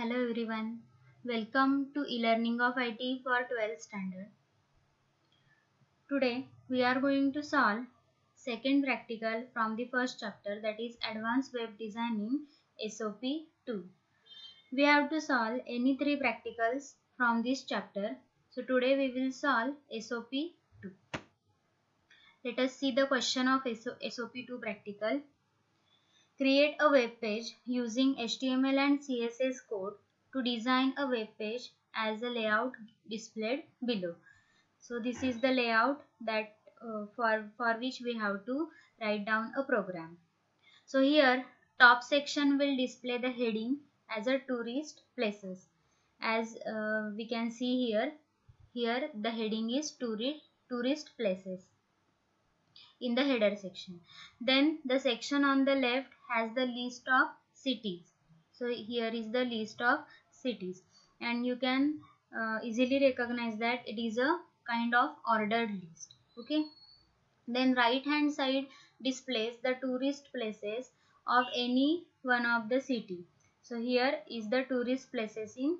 Hello everyone. Welcome to e-learning of IT for 12th standard. Today we are going to solve second practical from the first chapter, that is Advanced Web Designing SOP 2. We have to solve any three practicals from this chapter. So today we will solve SOP 2. Let us see the question of SOP 2 practical. Create a web page using HTML and CSS code to design a web page as a layout displayed below. So this is the layout that for which we have to write down a program. So here top section will display the heading as a tourist places. As we can see here the heading is tourist places in the header section. Then the section on the left has the list of cities. So here is the list of cities, and you can easily recognize that it is a kind of ordered list. Okay. Then right hand side displays the tourist places of any one of the city. So here is the tourist places in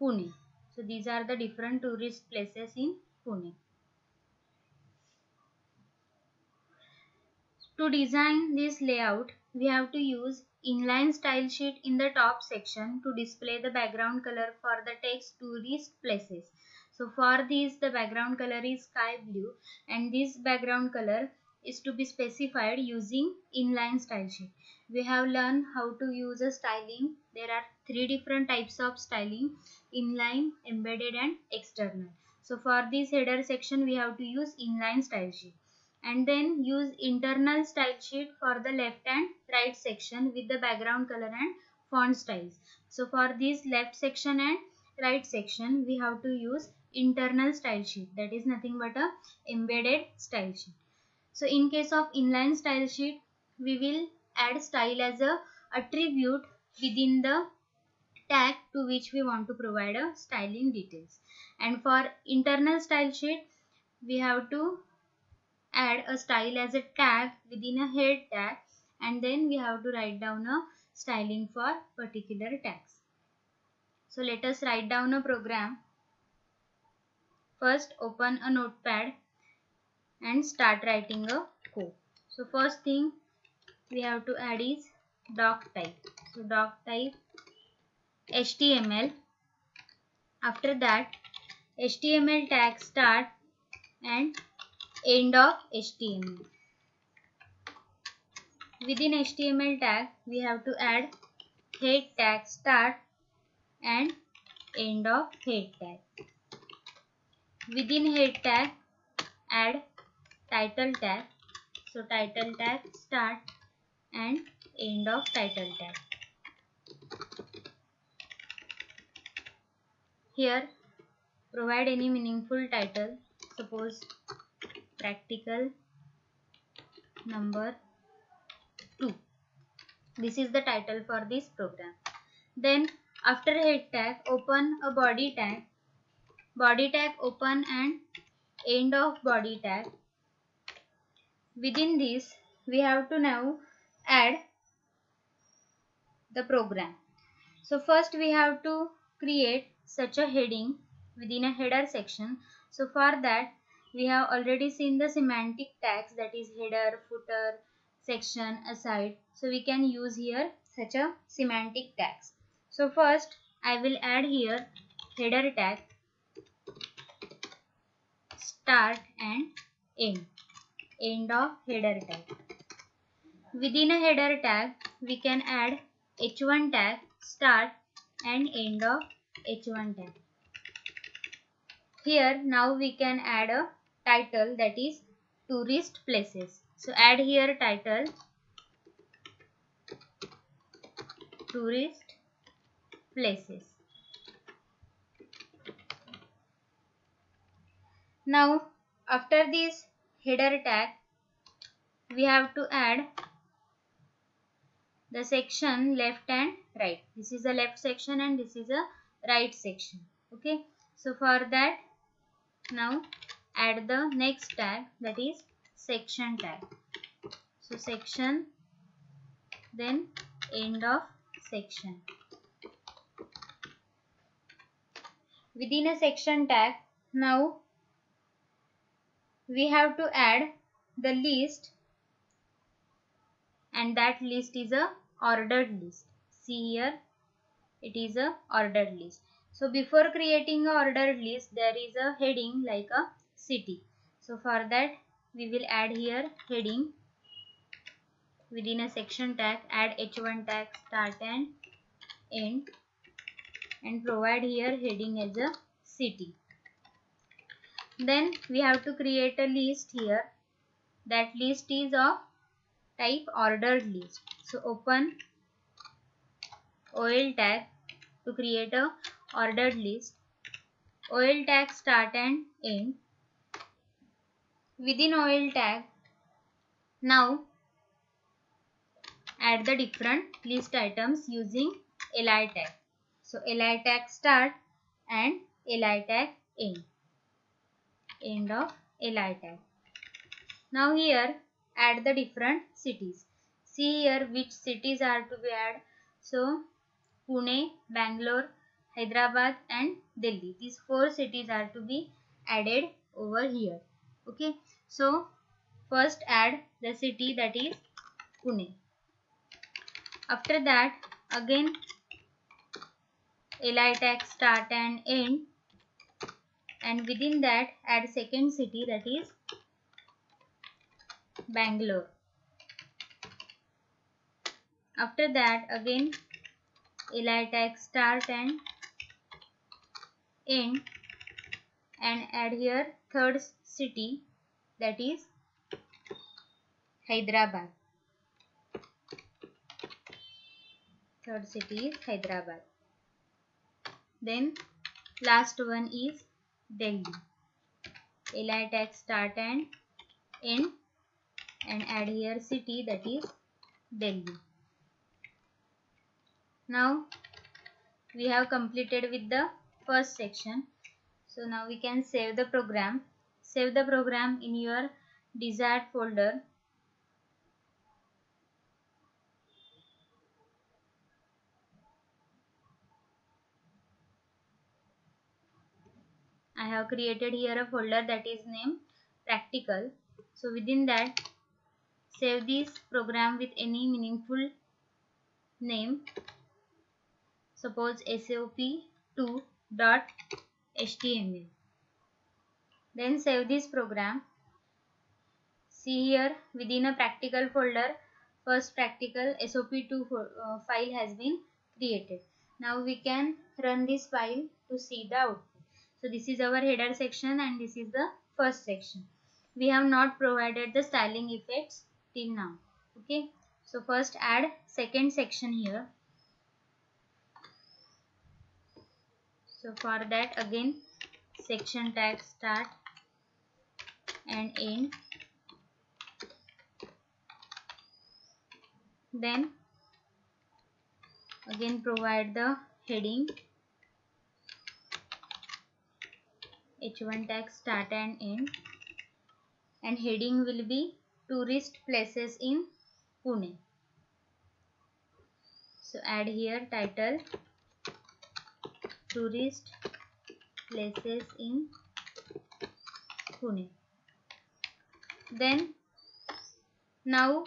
Pune. So these are the different tourist places in Pune. To design this layout, we have to use inline style sheet in the top section to display the background color for the text tourist places. So for this the background color is sky blue, and this background color is to be specified using inline style sheet. We have learned how to use a styling. There are three different types of styling: inline, embedded and external. So for this header section we have to use inline style sheet, and then use internal style sheet for the left and right section with the background color and font styles. So for this left section and right section we have to use internal style sheet, that is nothing but a embedded style sheet. So in case of inline style sheet, we will add style as a attribute within the tag to which we want to provide a styling details. And for internal style sheet, we have to add a style as a tag within a head tag, and then we have to write down a styling for particular tags. So let us write down a program. First open a notepad and start writing a code. So first thing we have to add is doc type. So doc type HTML. After that HTML tag start and end of HTML. Within HTML tag we have to add head tag start and end of head tag. Within head tag add title tag. So title tag start and end of title tag. Here provide any meaningful title, suppose practical number 2. This is the title for this program. Then after head tag open a body tag. Body tag open and end of body tag. Within this we have to now add the program. So first we have to create such a heading within a header section. So for that we have already seen the semantic tags, that is header, footer, section, aside. So we can use here such a semantic tags. So first I will add here header tag start and end of header tag. Within a header tag we can add h1 tag start and end of h1 tag. Here now we can add a title, that is tourist places. So add here title tourist places. Now after this header tag we have to add the section left and right. This is a left section and this is a right section. Okay. So for that now add the next tag, that is section tag. So section then end of section. within a section tag. Now we have to add the list, and that list is a ordered list. See here, it is a ordered list. So before creating a ordered list, there is a heading like a city. So for that we will add here heading within a section tag. Add h1 tag start and end, and provide here heading as a city. Then we have to create a list here. That list is of type ordered list. So open OL tag to create a ordered list. OL tag start and end. Within OL tag, now add the different list items using li tag. So li tag start and li tag end. End of li tag. Now here add the different cities. See here which cities are to be added. So Pune, Bangalore, Hyderabad and Delhi. These 4 cities are to be added over here. Okay. So first add the city, that is Pune. After that again li tag start and end, and within that add second city, that is Bangalore. After that again li tag start and end, and add here third city, that is Hyderabad. Third city is Hyderabad. Then last one is Delhi. Li tag start and end, and add here city, that is Delhi. Now we have completed with the first section. So now we can save the program. Save the program in your desired folder. I have created here a folder that is named practical. So within that save this program with any meaningful name. Suppose sop2.html. Then save this program. See here within a practical folder, first practical sop2 file has been created. Now we can run this file to see the output. So this is our header section and this is the first section. We have not provided the styling effects till now. Okay. So first add second section here. So for that again section tag start and end. Then again provide the heading h1 tag start and end, and heading will be tourist places in Pune. So add here title tourist places in Pune. Then now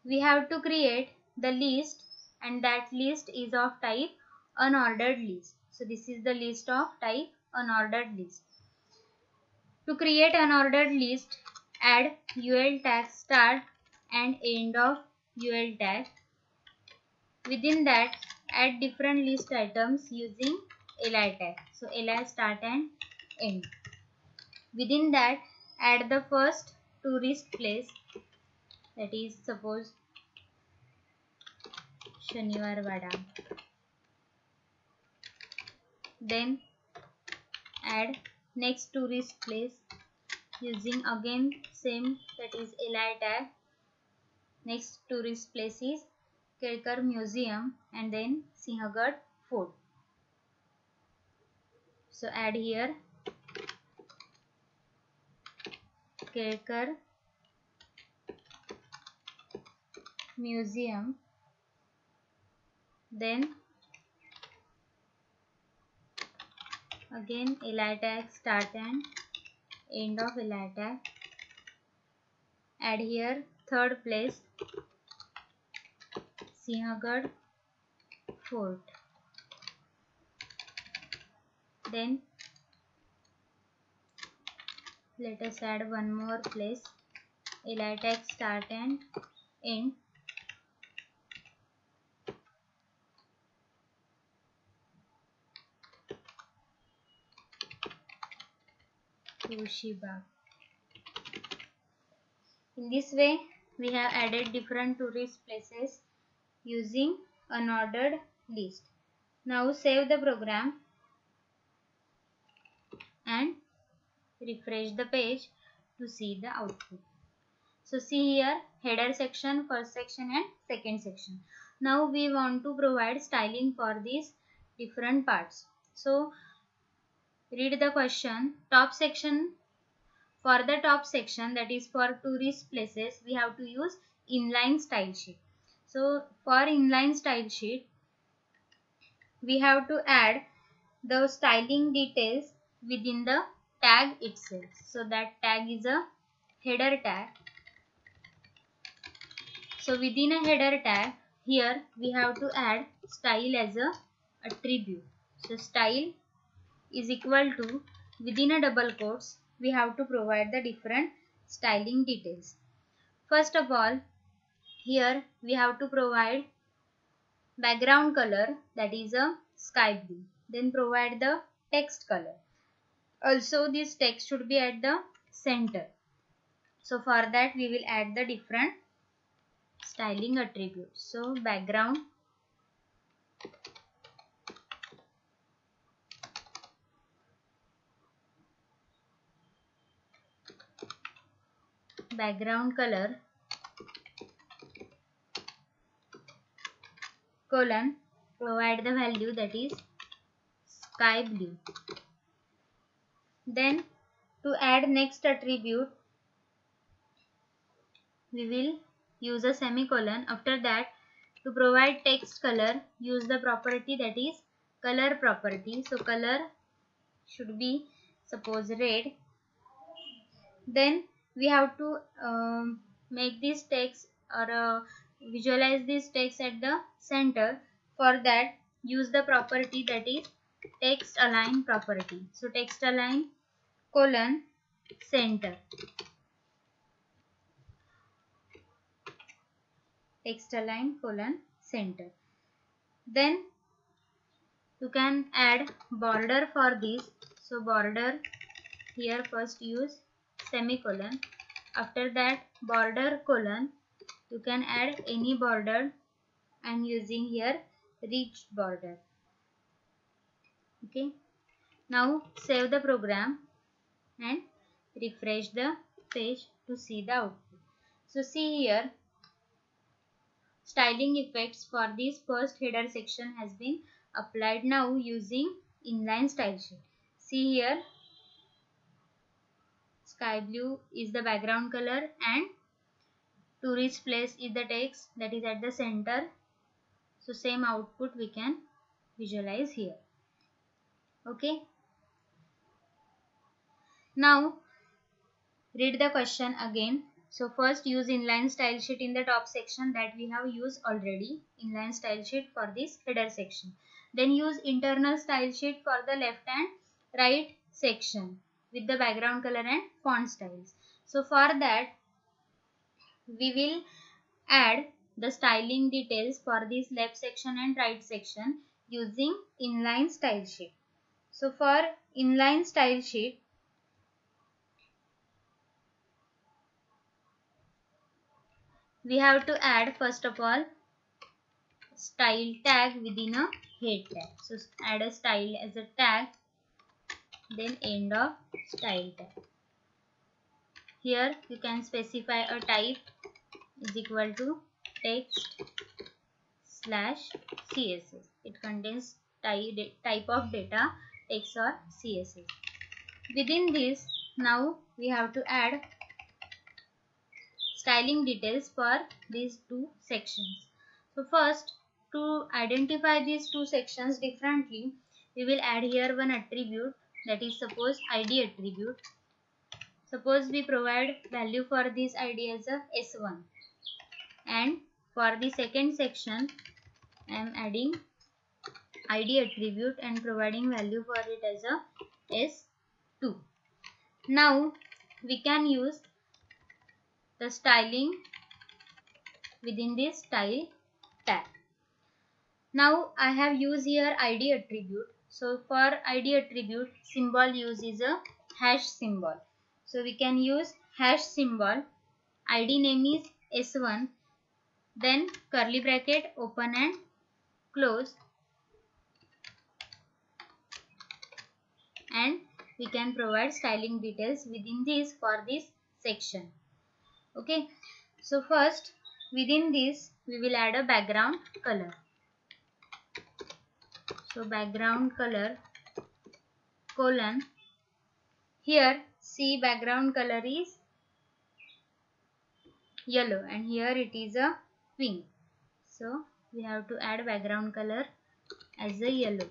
we have to create the list, and that list is of type unordered list. So this is the list of type unordered list. To create unordered list, add ul tag start and end of ul tag. Within that add different list items using li tag. So li start and end. Within that add the first tourist place, that is suppose Shaniwar Wada. Then add next tourist place using again same, that is li tag. Next tourist place is Kelkar Museum and then Sinhagad Fort. So add here Kelkar Museum, then Again li tag start and end of li tag. Add here third place Sinhagad Fort. Then let us add one more place li tag start and end. Tushibagh. In this way, we have added different tourist places using an ordered list. Now save the program and refresh the page to see the output. So see here header section, first section and second section. Now we want to provide styling for these different parts. So read the question. Top section. For the top section, that is for tourist places, we have to use inline style sheet. So for inline style sheet, we have to add the styling details within the tag itself. So that tag is a header tag. So within a header tag, here we have to add style as a attribute. So style is equal to, within a double quotes, we have to provide the different styling details. First of all, here we have to provide background color, that is a sky blue. Then provide the text color. Also this text should be at the center. So for that we will add the different styling attributes. So background color colon, provide the value that is sky blue. Then to add next attribute, we will use a semicolon. After that, to provide text color, use the property that is color property. So color should be suppose red. Then we have to make this text or visualize this text at the center. For that, use the property that is text align property. So text align colon center. Text align colon center. Then you can add border for this. So border, here first use semicolon. After that border colon, you can add any border. I am using here rich border. Okay. Now save the program and refresh the page to see the output. So see here, styling effects for this first header section has been applied now using inline style sheet. See here, sky blue is the background color and tourist place is the text that is at the center. So same output we can visualize here. Okay. Now read the question again. So first use inline style sheet in the top section, that we have used already, inline style sheet for this header section. Then use internal style sheet for the left and right section with the background color and font styles. So for that we will add the styling details for this left section and right section using inline style sheet. So for inline style sheet, we have to add first of all style tag within a head tag. So add a style as a tag, then end of style tag. Here you can specify a type is equal to text / CSS. It contains type of data, text or CSS. Within this, now we have to add styling details for these two sections. So first, to identify these two sections differently, we will add here one attribute that is suppose ID attribute. Suppose we provide value for this ID as a S1, and for the second section I am adding ID attribute and providing value for it as a S2. Now we can use the styling within this style tag. Now I have used here ID attribute. So for ID attribute, symbol use is a hash symbol. So we can use hash symbol. ID name is S1, then curly bracket open and close, and we can provide styling details within this for this section. Okay, so first within this we will add a background color. So background color colon, here see background color is yellow and here it is a pink. So we have to add background color as a yellow.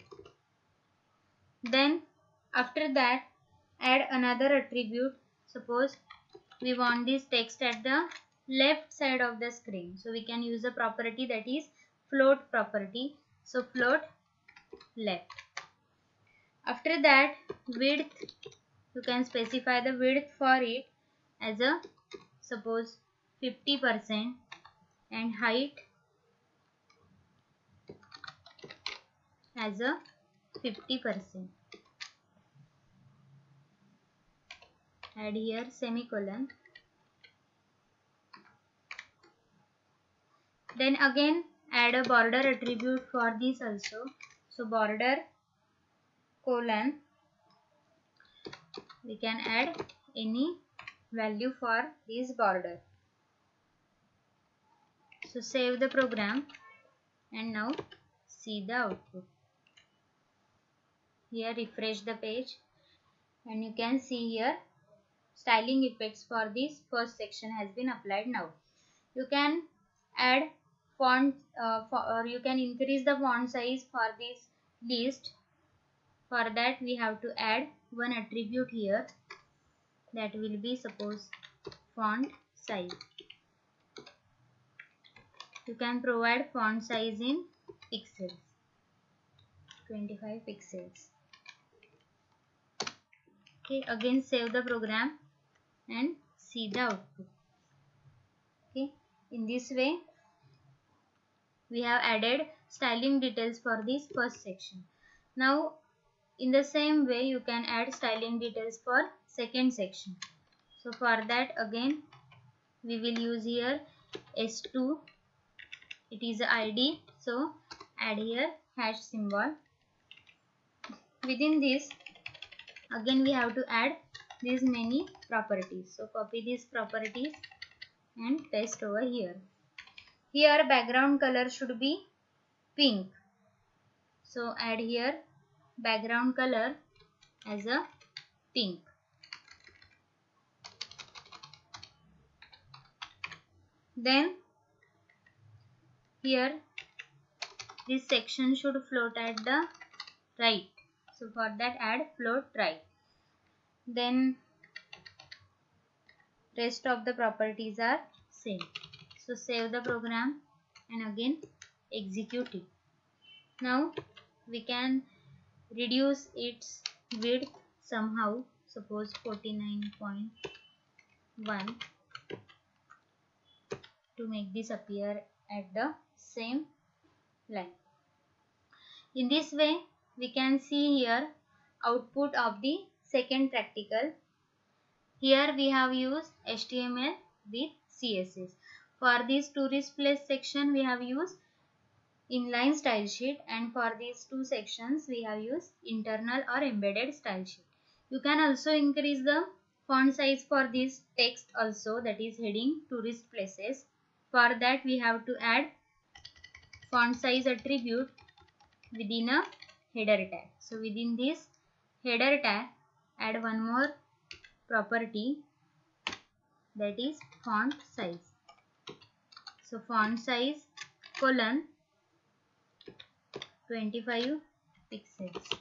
Then after that add another attribute. Suppose we want this text at the left side of the screen, so we can use a property that is float property. So float left. After that width, you can specify the width for it as a suppose 50% and height as a 50%. Add here semicolon. Then again add a border attribute for this also. So border colon, we can add any value for this border. So save the program and now see the output. Here refresh the page and you can see here styling effects for this first section has been applied now. You can add font or you can increase the font size for this list. For that we have to add one attribute here, that will be suppose font size. You can provide font size in pixels, 25 pixels. Okay, again save the program and see the output. Okay, in this way we have added styling details for this first section. Now in the same way you can add styling details for second section. So for that again we will use here S2, it is ID, so add here hash symbol. Within this again we have to add these many properties. So copy these properties and paste over here. Here background color should be pink, so add here background color as a pink. Then here this section should float at the right, so for that add float right. Then rest of the properties are same. So save the program and again execute it. Now we can reduce its width somehow, suppose 49.1 to make this appear at the same line. In this way we can see here output of the second practical. Here we have used HTML with CSS. For this tourist place section we have used inline style sheet, and for these two sections we have used internal or embedded style sheet. You can also increase the font size for this text also, that is heading tourist places. For that we have to add font size attribute within a header tag. So within this header tag add one more property, that is font size. So font size colon 25 pixels.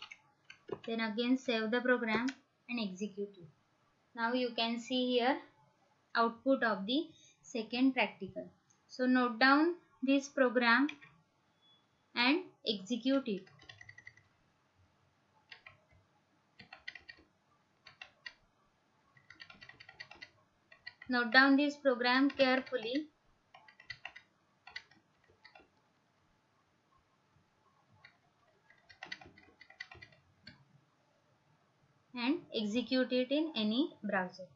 Then again save the program and execute it. Now you can see here output of the second practical. So note down this program and execute it. Note down this program carefully and execute it in any browser.